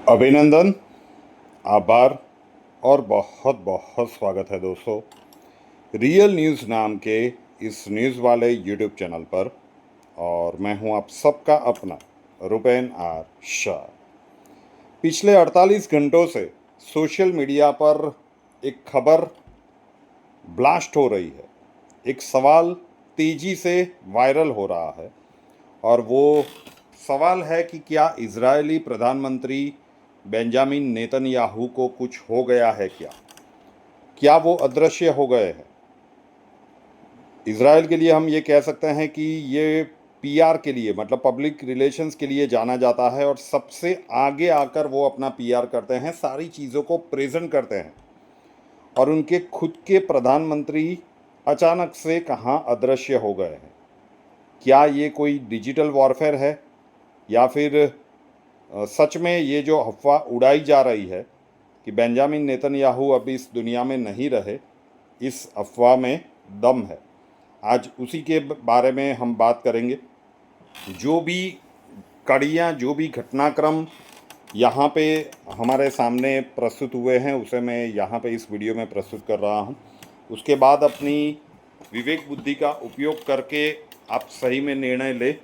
अभिनंदन, आभार और बहुत बहुत स्वागत है दोस्तों रियल न्यूज़ नाम के इस न्यूज़ वाले यूट्यूब चैनल पर। और मैं हूं आप सबका अपना रुपेन आर शाह। पिछले 48 घंटों से सोशल मीडिया पर एक खबर ब्लास्ट हो रही है, एक सवाल तेज़ी से वायरल हो रहा है और वो सवाल है कि क्या इजरायली प्रधानमंत्री बेंजामिन नेतन्याहू को कुछ हो गया है? क्या वो अदृश्य हो गए हैं? इजराइल के लिए हम ये कह सकते हैं कि ये पीआर के लिए, मतलब पब्लिक रिलेशंस के लिए जाना जाता है और सबसे आगे आकर वो अपना पीआर करते हैं, सारी चीज़ों को प्रेजेंट करते हैं। और उनके खुद के प्रधानमंत्री अचानक से कहाँ अदृश्य हो गए हैं? क्या ये कोई डिजिटल वॉरफेयर है या फिर सच में ये जो अफवाह उड़ाई जा रही है कि बेंजामिन नेतन्याहू अब इस दुनिया में नहीं रहे, इस अफवाह में दम है? आज उसी के बारे में हम बात करेंगे। जो भी कड़ियाँ, जो भी घटनाक्रम यहाँ पे हमारे सामने प्रस्तुत हुए हैं, उसे मैं यहाँ पे इस वीडियो में प्रस्तुत कर रहा हूँ। उसके बाद अपनी विवेक बुद्धि का उपयोग करके आप सही में निर्णय लें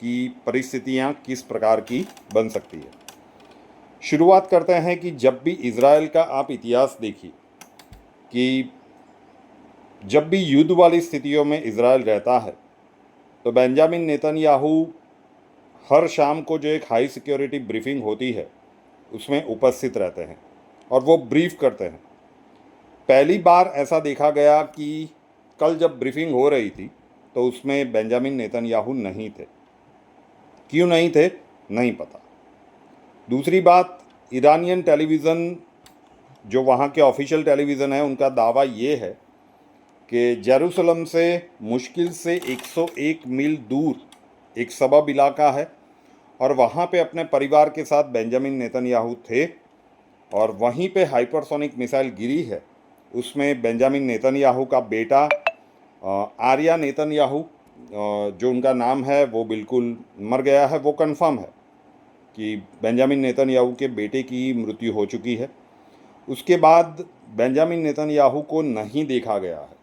कि परिस्थितियाँ किस प्रकार की बन सकती है। शुरुआत करते हैं कि जब भी इज़राइल का आप इतिहास देखिए कि जब भी युद्ध वाली स्थितियों में इज़राइल रहता है तो बेंजामिन नेतन्याहू हर शाम को जो एक हाई सिक्योरिटी ब्रीफिंग होती है उसमें उपस्थित रहते हैं और वो ब्रीफ करते हैं। पहली बार ऐसा देखा गया कि कल जब ब्रीफिंग हो रही थी तो उसमें बेंजामिन नेतन्याहू नहीं थे। क्यों नहीं थे, नहीं पता। दूसरी बात, ईरानियन टेलीविज़न, जो वहाँ के ऑफिशियल टेलीविज़न है, उनका दावा ये है कि जेरूसलम से मुश्किल से 101 मील दूर एक सबब इलाका है और वहाँ पे अपने परिवार के साथ बेंजामिन नेतन्याहू थे और वहीं पे हाइपरसोनिक मिसाइल गिरी है। उसमें बेंजामिन नेतन्याहू का बेटा आर्या नेतन्याहू, जो उनका नाम है, वो बिल्कुल मर गया है। वो कंफर्म है कि बेंजामिन नेतन्याहू के बेटे की मृत्यु हो चुकी है। उसके बाद बेंजामिन नेतन्याहू को नहीं देखा गया है।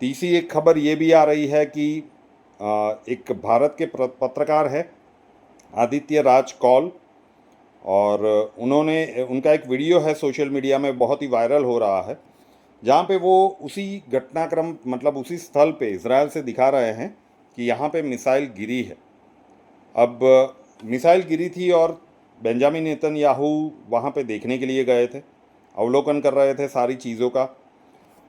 तीसरी एक खबर ये भी आ रही है कि एक भारत के पत्रकार है आदित्य राज कौल, और उनका एक वीडियो है सोशल मीडिया में बहुत ही वायरल हो रहा है, जहाँ पे वो उसी घटनाक्रम, मतलब उसी स्थल पे इजराइल से दिखा रहे हैं कि यहाँ पे मिसाइल गिरी है। अब मिसाइल गिरी थी और बेंजामिन नेतन्याहू वहाँ पे देखने के लिए गए थे, अवलोकन कर रहे थे सारी चीज़ों का।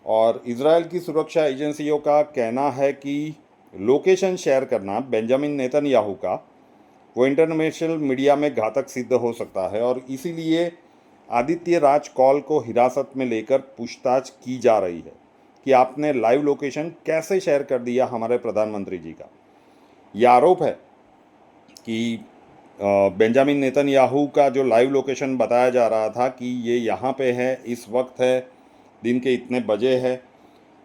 और इजराइल की सुरक्षा एजेंसियों का कहना है कि लोकेशन शेयर करना बेंजामिन नेतन्याहू का वो इंटरनेशनल मीडिया में घातक सिद्ध हो सकता है और इसीलिए आदित्य राज कौल को हिरासत में लेकर पूछताछ की जा रही है कि आपने लाइव लोकेशन कैसे शेयर कर दिया हमारे प्रधानमंत्री जी का। यह आरोप है कि बेंजामिन नेतन्याहू का जो लाइव लोकेशन बताया जा रहा था कि ये यहाँ पे है, इस वक्त है, दिन के इतने बजे है,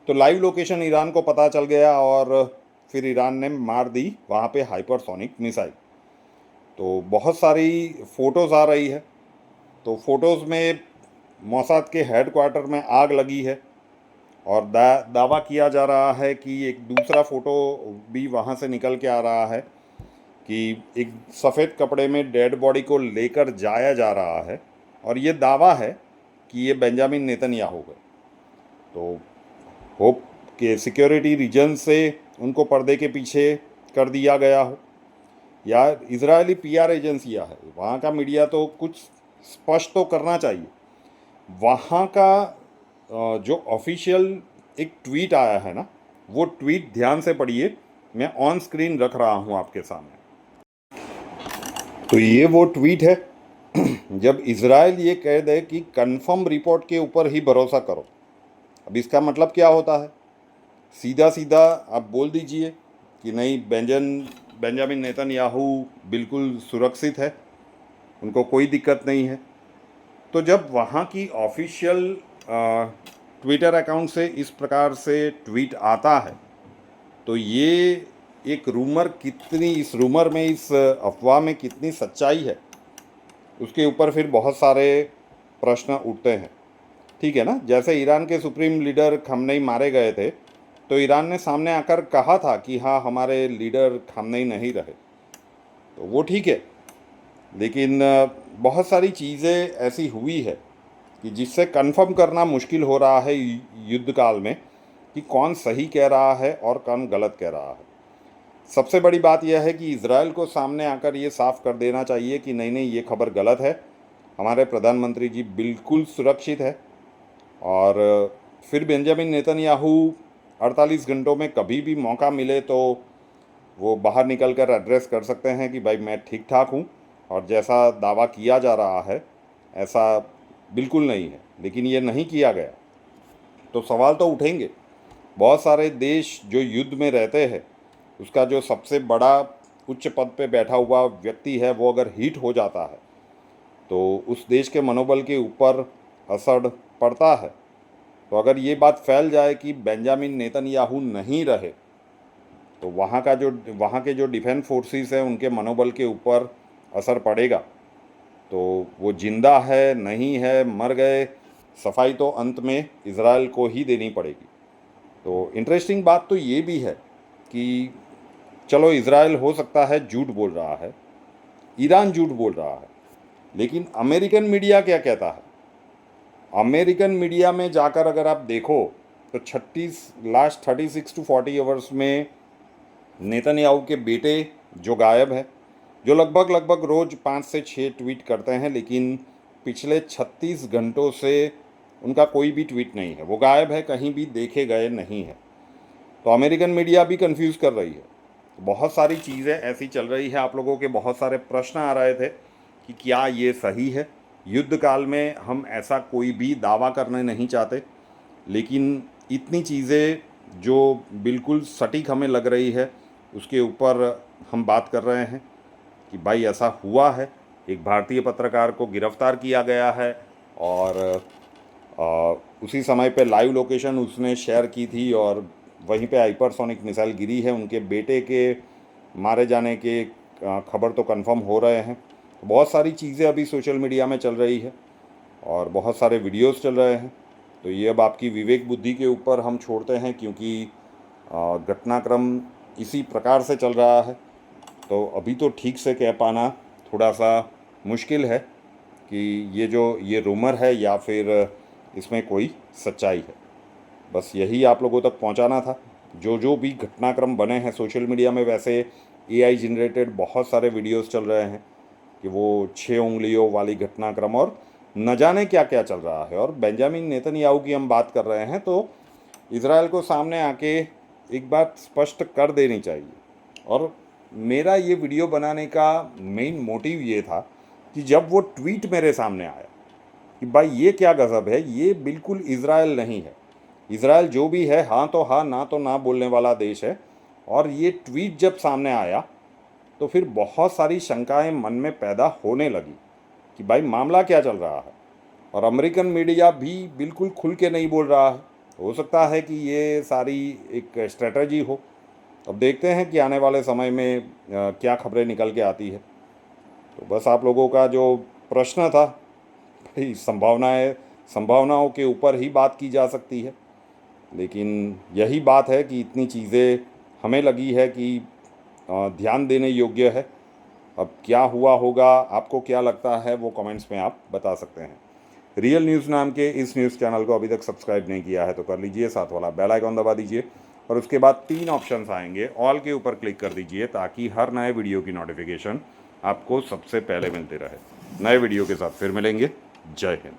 तो लाइव लोकेशन ईरान को पता चल गया और फिर ईरान ने मार दी वहाँ पे हाइपरसोनिक मिसाइल। तो बहुत सारी फ़ोटोज़ आ रही है। तो फ़ोटोज़ में मोसाद के हेडक्वार्टर में आग लगी है और दावा किया जा रहा है कि एक दूसरा फ़ोटो भी वहाँ से निकल के आ रहा है कि एक सफ़ेद कपड़े में डेड बॉडी को लेकर जाया जा रहा है और ये दावा है कि ये बेंजामिन नेतन्याहू है। तो होप कि सिक्योरिटी रीजन से उनको पर्दे के पीछे कर दिया गया हो, या इजरायली पीआर एजेंसियां है, वहाँ का मीडिया तो कुछ स्पष्ट तो करना चाहिए। वहाँ का जो ऑफिशियल एक ट्वीट आया है ना, वो ट्वीट ध्यान से पढ़िए, मैं ऑन स्क्रीन रख रहा हूँ आपके सामने। तो ये वो ट्वीट है जब इजराइल ये कह दे कि कंफर्म रिपोर्ट के ऊपर ही भरोसा करो। अब इसका मतलब क्या होता है? सीधा सीधा आप बोल दीजिए कि नहीं, बेंजामिन नेतन्याहू बिल्कुल सुरक्षित है, उनको कोई दिक्कत नहीं है। तो जब वहाँ की ऑफिशियल ट्विटर अकाउंट से इस प्रकार से ट्वीट आता है तो ये एक रूमर, कितनी इस रूमर में, इस अफवाह में कितनी सच्चाई है उसके ऊपर फिर बहुत सारे प्रश्न उठते हैं, ठीक है ना। जैसे ईरान के सुप्रीम लीडर खamenei मारे गए थे, तो ईरान ने सामने आकर कहा था कि हाँ, हमारे लीडर खamenei नहीं रहे, तो वो ठीक है। लेकिन बहुत सारी चीज़ें ऐसी हुई है कि जिससे कंफर्म करना मुश्किल हो रहा है युद्ध काल में कि कौन सही कह रहा है और कौन गलत कह रहा है। सबसे बड़ी बात यह है कि इज़राइल को सामने आकर ये साफ कर देना चाहिए कि नहीं नहीं, ये खबर गलत है, हमारे प्रधानमंत्री जी बिल्कुल सुरक्षित है। और फिर बेंजामिन नेतन्याहू 48 घंटों में कभी भी मौका मिले तो वो बाहर निकल कर एड्रेस कर सकते हैं कि भाई मैं ठीक ठाक हूँ, और जैसा दावा किया जा रहा है ऐसा बिल्कुल नहीं है। लेकिन ये नहीं किया गया तो सवाल तो उठेंगे। बहुत सारे देश जो युद्ध में रहते हैं, उसका जो सबसे बड़ा उच्च पद पे बैठा हुआ व्यक्ति है, वो अगर हिट हो जाता है तो उस देश के मनोबल के ऊपर असर पड़ता है। तो अगर ये बात फैल जाए कि बेंजामिन नेतन्याहू नहीं रहे, तो वहाँ के जो डिफेंस फोर्सेस हैं उनके मनोबल के ऊपर असर पड़ेगा। तो वो जिंदा है नहीं है, मर गए, सफाई तो अंत में इज़राइल को ही देनी पड़ेगी। तो इंटरेस्टिंग बात तो ये भी है कि चलो इज़राइल हो सकता है झूठ बोल रहा है, ईरान झूठ बोल रहा है, लेकिन अमेरिकन मीडिया क्या कहता है? अमेरिकन मीडिया में जाकर अगर आप देखो तो लास्ट 36 to 40 आवर्स में नेतन्याहू के बेटे जो गायब है, जो लगभग रोज़ 5 से 6 ट्वीट करते हैं, लेकिन पिछले 36 घंटों से उनका कोई भी ट्वीट नहीं है, वो गायब है, कहीं भी देखे गए नहीं है। तो अमेरिकन मीडिया भी कंफ्यूज कर रही है। बहुत सारी चीज़ें ऐसी चल रही है। आप लोगों के बहुत सारे प्रश्न आ रहे थे कि क्या ये सही है। युद्ध काल में हम ऐसा कोई भी दावा करने नहीं चाहते, लेकिन इतनी चीज़ें जो बिल्कुल सटीक हमें लग रही है उसके ऊपर हम बात कर रहे हैं कि भाई ऐसा हुआ है। एक भारतीय पत्रकार को गिरफ्तार किया गया है और उसी समय पे लाइव लोकेशन उसने शेयर की थी और वहीं पे हाइपरसोनिक मिसाइल गिरी है। उनके बेटे के मारे जाने के खबर तो कंफर्म हो रहे हैं। बहुत सारी चीज़ें अभी सोशल मीडिया में चल रही है और बहुत सारे वीडियोस चल रहे हैं। तो ये अब आपकी विवेक बुद्धि के ऊपर हम छोड़ते हैं, क्योंकि घटनाक्रम इसी प्रकार से चल रहा है। तो अभी तो ठीक से कह पाना थोड़ा सा मुश्किल है कि ये रूमर है या फिर इसमें कोई सच्चाई है। बस यही आप लोगों तक पहुंचाना था। जो भी घटनाक्रम बने हैं सोशल मीडिया में, वैसे AI जनरेटेड बहुत सारे वीडियोस चल रहे हैं कि वो 6 उंगलियों वाली घटनाक्रम और न जाने क्या क्या चल रहा है। और बेंजामिन नेतन्याहू की हम बात कर रहे हैं तो इज़राइल को सामने आके एक बात स्पष्ट कर देनी चाहिए। और मेरा ये वीडियो बनाने का मेन मोटिव ये था कि जब वो ट्वीट मेरे सामने आया कि भाई ये क्या गज़ब है, ये बिल्कुल इज़राइल नहीं है। इज़राइल जो भी है, हाँ तो हाँ, ना तो ना बोलने वाला देश है। और ये ट्वीट जब सामने आया तो फिर बहुत सारी शंकाएं मन में पैदा होने लगी कि भाई मामला क्या चल रहा है। और अमेरिकन मीडिया भी बिल्कुल खुल के नहीं बोल रहा है। हो सकता है कि ये सारी एक स्ट्रेटजी हो। अब देखते हैं कि आने वाले समय में क्या खबरें निकल के आती है। तो बस आप लोगों का जो प्रश्न था, भाई संभावनाओं के ऊपर ही बात की जा सकती है, लेकिन यही बात है कि इतनी चीज़ें हमें लगी है कि ध्यान देने योग्य है। अब क्या हुआ होगा, आपको क्या लगता है, वो कमेंट्स में आप बता सकते हैं। रियल न्यूज़ नाम के इस न्यूज़ चैनल को अभी तक सब्सक्राइब नहीं किया है तो कर लीजिए, साथ वाला बेल आइकॉन दबा दीजिए और उसके बाद 3 ऑप्शंस आएंगे, ऑल के ऊपर क्लिक कर दीजिए ताकि हर नए वीडियो की नोटिफिकेशन आपको सबसे पहले मिलती रहे। नए वीडियो के साथ फिर मिलेंगे। जय हिंद।